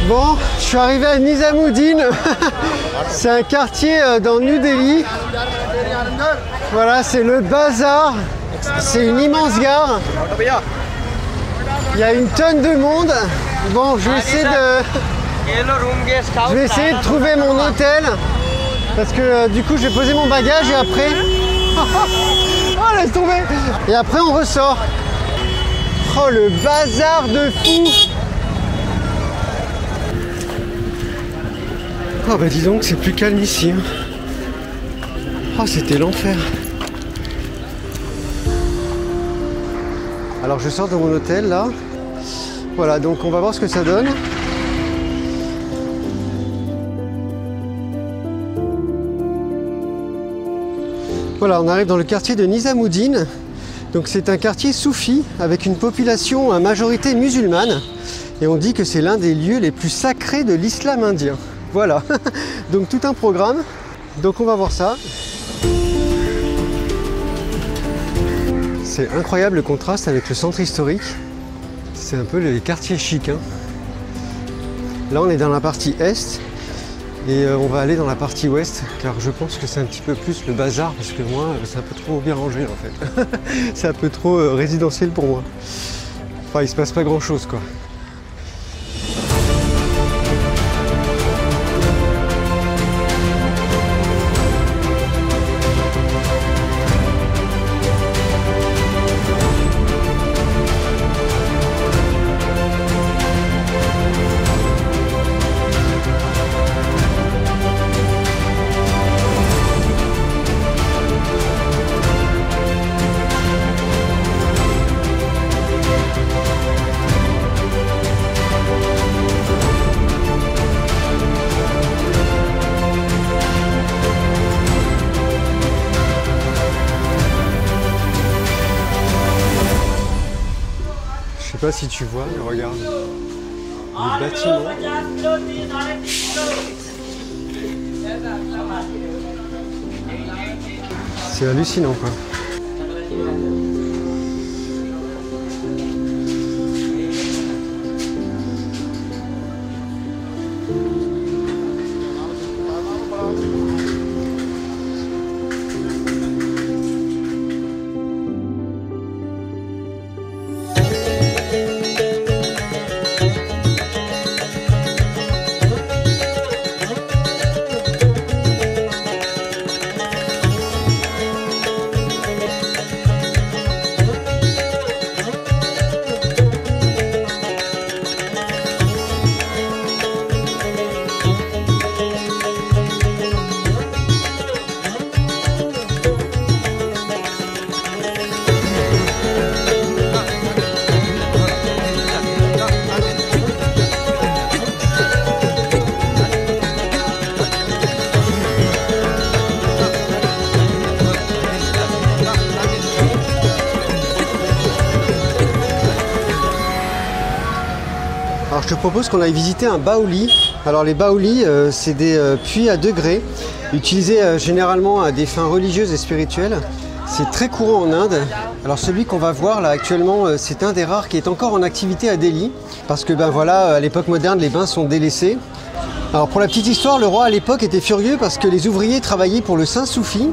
Bon, je suis arrivé à Nizamuddin. C'est un quartier dans New Delhi. Voilà, c'est le bazar. C'est une immense gare. Il y a une tonne de monde. Bon, je vais essayer de trouver mon hôtel. Parce que du coup, je vais poser mon bagage et après... Oh, laisse tomber. Et après, on ressort. Oh, le bazar de fou. Oh bah dis donc, c'est plus calme ici. Hein. Oh, c'était l'enfer. Alors je sors de mon hôtel là. Voilà, donc on va voir ce que ça donne. Voilà, on arrive dans le quartier de Nizamuddin. Donc c'est un quartier soufi avec une population à majorité musulmane. Et on dit que c'est l'un des lieux les plus sacrés de l'islam indien. Voilà, donc tout un programme. Donc on va voir ça. C'est incroyable le contraste avec le centre historique. C'est un peu les quartiers chics. Hein. Là on est dans la partie est et on va aller dans la partie ouest car je pense que c'est un petit peu plus le bazar parce que moi c'est un peu trop bien rangé en fait. C'est un peu trop résidentiel pour moi. Enfin il se passe pas grand chose quoi. Je sais pas si tu vois, mais regarde. Les bâtiments. C'est hallucinant quoi. Alors je te propose qu'on aille visiter un baouli. Alors les baoulis, c'est des puits à degrés, utilisés généralement à des fins religieuses et spirituelles. C'est très courant en Inde. Alors celui qu'on va voir là actuellement, c'est un des rares qui est encore en activité à Delhi. Parce que ben voilà, à l'époque moderne, les bains sont délaissés. Alors pour la petite histoire, le roi à l'époque était furieux parce que les ouvriers travaillaient pour le saint soufi.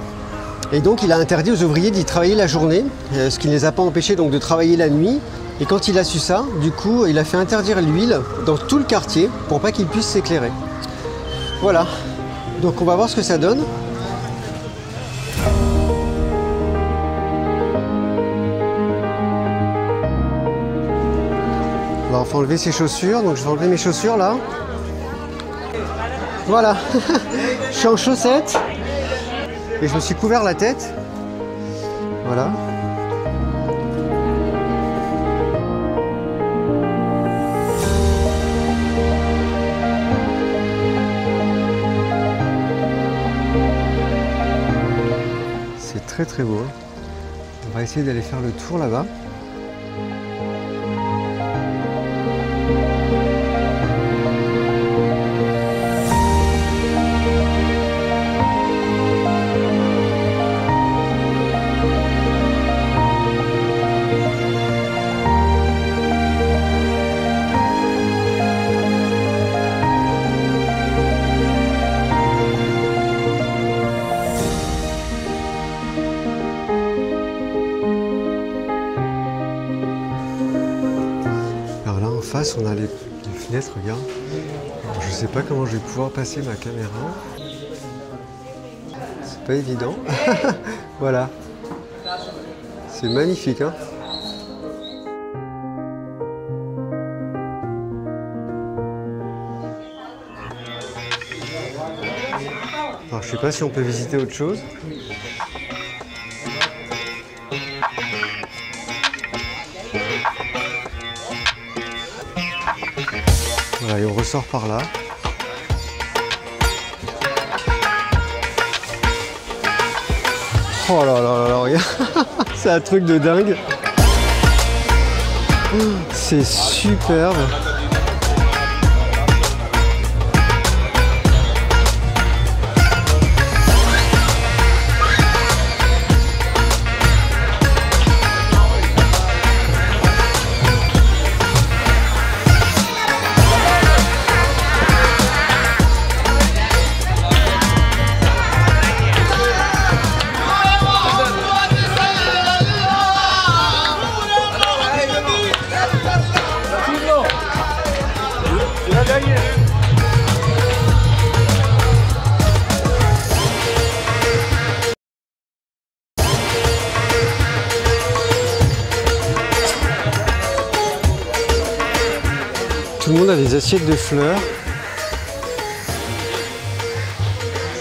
Et donc il a interdit aux ouvriers d'y travailler la journée, ce qui ne les a pas empêchés donc de travailler la nuit. Et quand il a su ça, du coup, il a fait interdire l'huile dans tout le quartier pour pas qu'ils puissent s'éclairer. Voilà. Donc on va voir ce que ça donne. Alors il faut enlever ses chaussures, donc je vais enlever mes chaussures là. Voilà. Je suis en chaussettes et je me suis couvert la tête. Voilà. Très très beau. On va essayer d'aller faire le tour là-bas. face, on a les fenêtres, regarde. Alors, je sais pas comment je vais pouvoir passer ma caméra. C'est pas évident. Voilà. C'est magnifique, hein. Alors, je sais pas si on peut visiter autre chose. Voilà, et on ressort par là. Oh là là là là, regarde. C'est un truc de dingue. C'est superbe. Tout le monde a des assiettes de fleurs.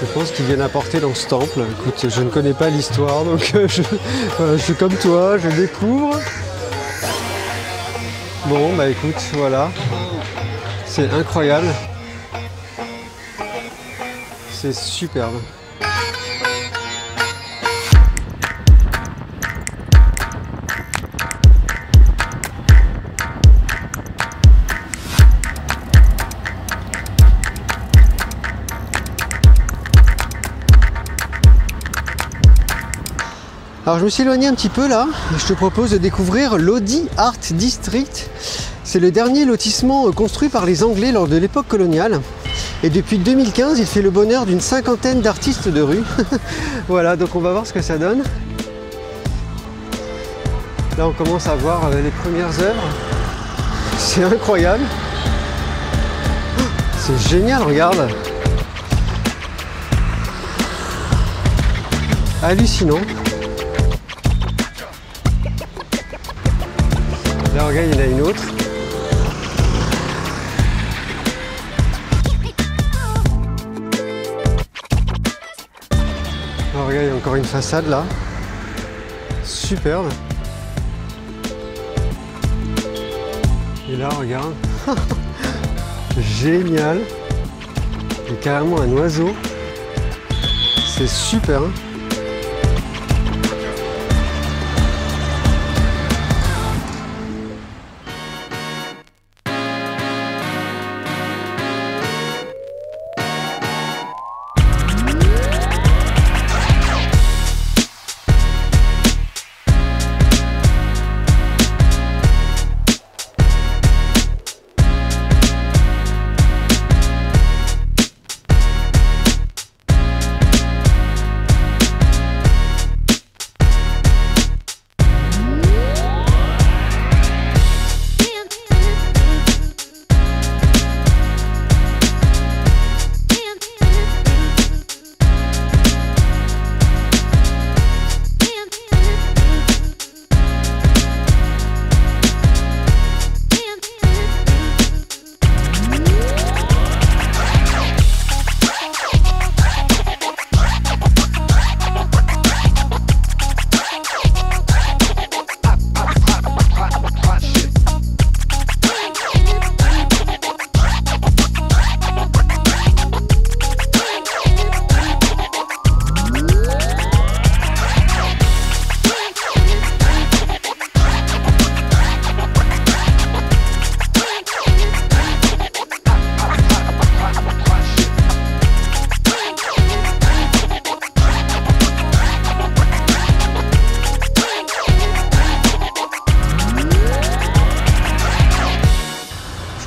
Je pense qu'ils viennent apporter dans ce temple. Écoute, je ne connais pas l'histoire, donc je suis comme toi, je découvre. Bon, bah écoute, voilà. C'est incroyable. C'est superbe. Alors je me suis éloigné un petit peu là, et je te propose de découvrir Lodi Art District. C'est le dernier lotissement construit par les Anglais lors de l'époque coloniale. Et depuis 2015, il fait le bonheur d'une cinquantaine d'artistes de rue. Voilà, donc on va voir ce que ça donne. Là on commence à voir les premières œuvres. C'est incroyable. C'est génial, regarde. Hallucinant. Là, regarde, il y en a une autre. Alors, regarde, il y a encore une façade là. Superbe. Et là, regarde. Génial. Il y a carrément un oiseau. C'est super. Hein.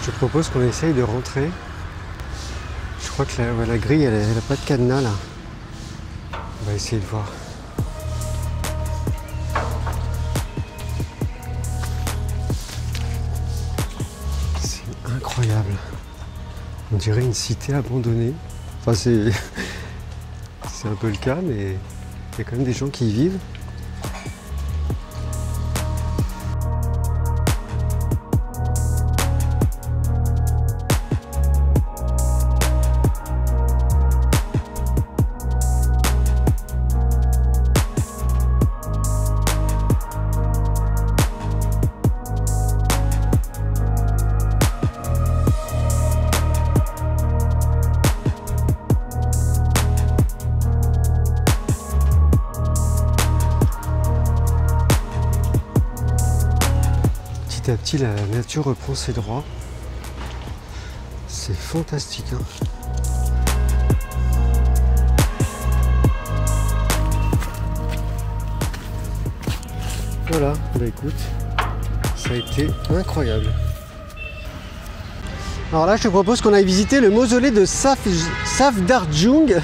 Je propose qu'on essaye de rentrer. Je crois que la grille, elle n'a pas de cadenas là. On va essayer de voir. incroyable. On dirait une cité abandonnée. Enfin, c'est un peu le cas, mais il y a quand même des gens qui y vivent. Petit à petit, la nature reprend ses droits. C'est fantastique, hein. Voilà, bah écoute, ça a été incroyable. Alors là, je te propose qu'on aille visiter le mausolée de Safdarjung.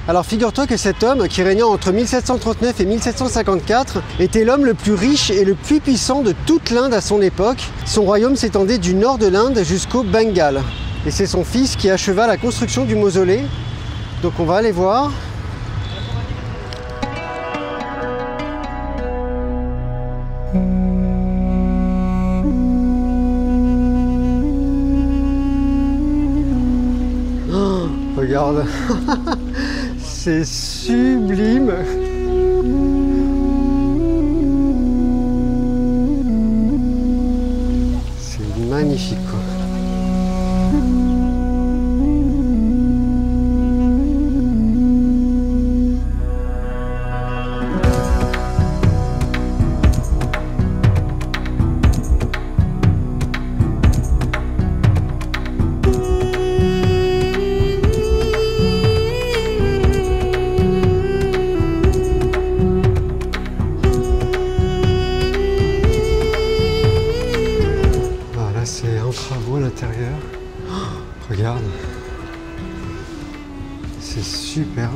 Alors figure-toi que cet homme, qui régnait entre 1739 et 1754, était l'homme le plus riche et le plus puissant de toute l'Inde à son époque. Son royaume s'étendait du nord de l'Inde jusqu'au Bengale. Et c'est son fils qui acheva la construction du mausolée. Donc on va aller voir. Oh, regarde. C'est sublime. C'est magnifique, quoi. Travaux à l'intérieur. Oh, regarde, c'est superbe.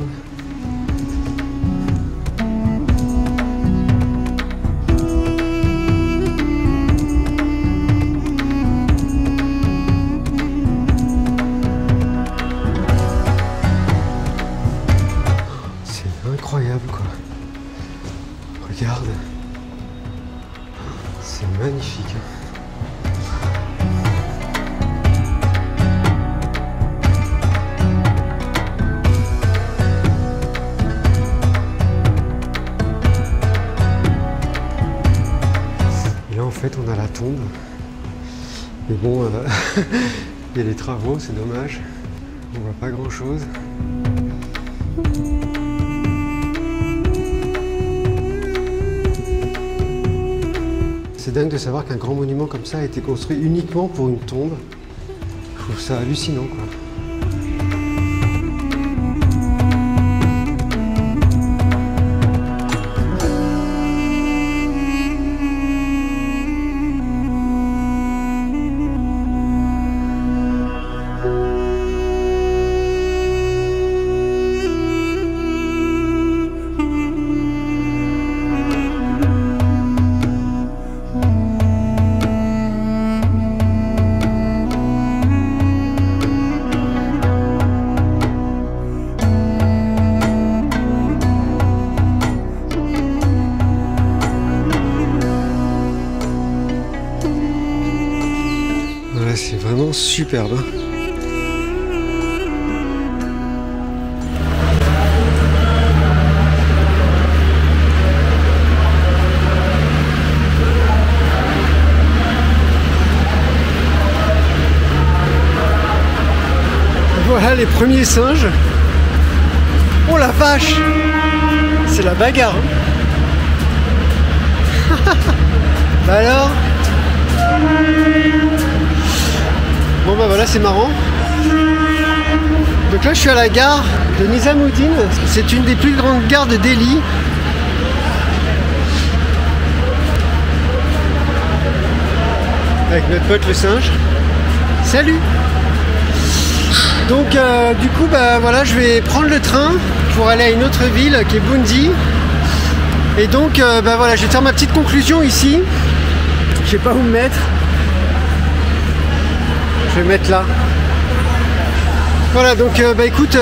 C'est incroyable, quoi. Regarde, c'est magnifique. En fait, on a la tombe. Mais bon, il y a les travaux, c'est dommage. On voit pas grand chose. C'est dingue de savoir qu'un grand monument comme ça a été construit uniquement pour une tombe. Je trouve ça hallucinant, quoi. C'est vraiment superbe. Voilà les premiers singes. Oh la vache! C'est la bagarre. Bah alors? Bon bah voilà, c'est marrant. Donc là je suis à la gare de Nizamuddin. C'est une des plus grandes gares de Delhi. Avec notre pote le singe. Salut! Donc du coup bah voilà, je vais prendre le train pour aller à une autre ville qui est Bundi. Et donc bah voilà, je vais faire ma petite conclusion ici. Je sais pas où me mettre. Je Je vais mettre là. Voilà, donc bah écoute,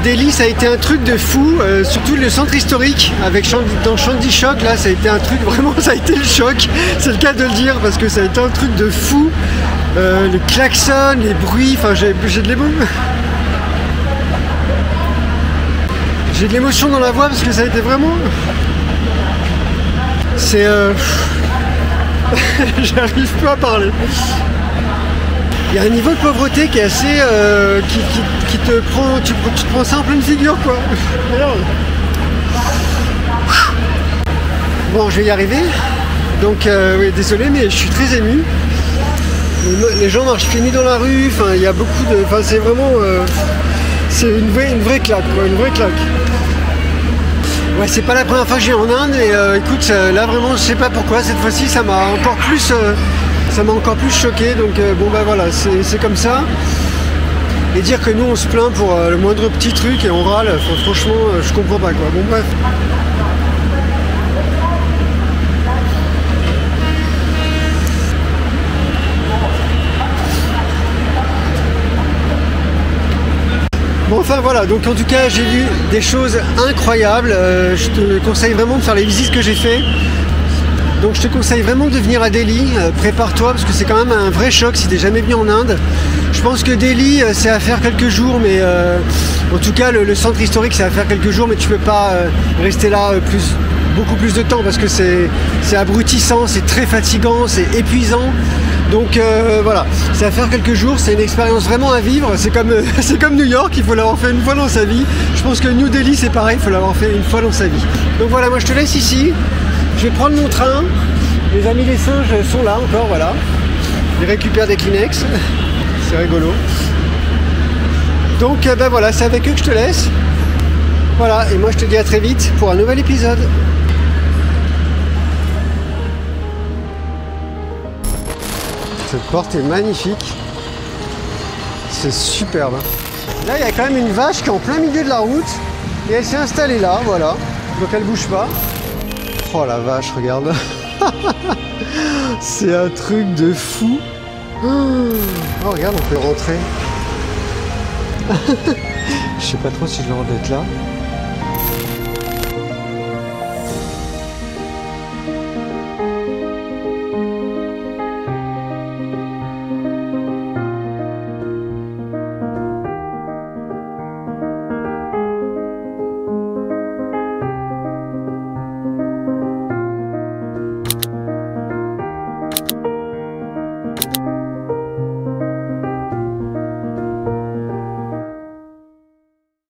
Delhi ça a été un truc de fou, surtout le centre historique avec dans Shandy Shock, là ça a été un truc, vraiment ça a été le choc, c'est le cas de le dire, parce que ça a été un truc de fou, le klaxon, les bruits, enfin j'ai de l'émotion. J'ai de l'émotion dans la voix parce que ça a été vraiment... C'est... J'arrive pas à parler. Il y a un niveau de pauvreté qui est assez... qui te prend... Tu te prends ça en pleine figure, quoi. Regarde. Bon, je vais y arriver. Donc, oui, désolé, mais je suis très ému. Les gens marchent pieds nus dans la rue. Enfin, il y a beaucoup de... Enfin, c'est vraiment... c'est une vraie claque, quoi. Une vraie claque. Ouais, c'est pas la première fois que je viens en Inde, et écoute, là vraiment, je sais pas pourquoi, cette fois-ci, ça m'a encore plus choqué, donc bon bah voilà, c'est comme ça. Et dire que nous on se plaint pour le moindre petit truc et on râle, franchement, je comprends pas quoi. Bon bref. Bon, enfin voilà, donc en tout cas j'ai vu des choses incroyables, je te conseille vraiment de faire les visites que j'ai fait. Donc je te conseille vraiment de venir à Delhi, prépare-toi parce que c'est quand même un vrai choc si t'es jamais venu en Inde. Je pense que Delhi c'est à faire quelques jours, mais en tout cas le centre historique c'est à faire quelques jours, mais tu peux pas rester là beaucoup plus de temps parce que c'est abrutissant, c'est très fatigant, c'est épuisant. Donc voilà, c'est à faire quelques jours, c'est une expérience vraiment à vivre, c'est comme New York, il faut l'avoir fait une fois dans sa vie. Je pense que New Delhi c'est pareil, il faut l'avoir fait une fois dans sa vie. Donc voilà, moi je te laisse ici, je vais prendre mon train, les amis les singes sont là encore, voilà. Ils récupèrent des Kleenex, c'est rigolo. Donc ben voilà, c'est avec eux que je te laisse. Voilà, et moi je te dis à très vite pour un nouvel épisode. Cette porte est magnifique, c'est superbe. Là il y a quand même une vache qui est en plein milieu de la route et elle s'est installée là, voilà, donc elle bouge pas. Oh la vache, regarde. C'est un truc de fou. Oh regarde, on peut rentrer. Je sais pas trop si je vais d'être là.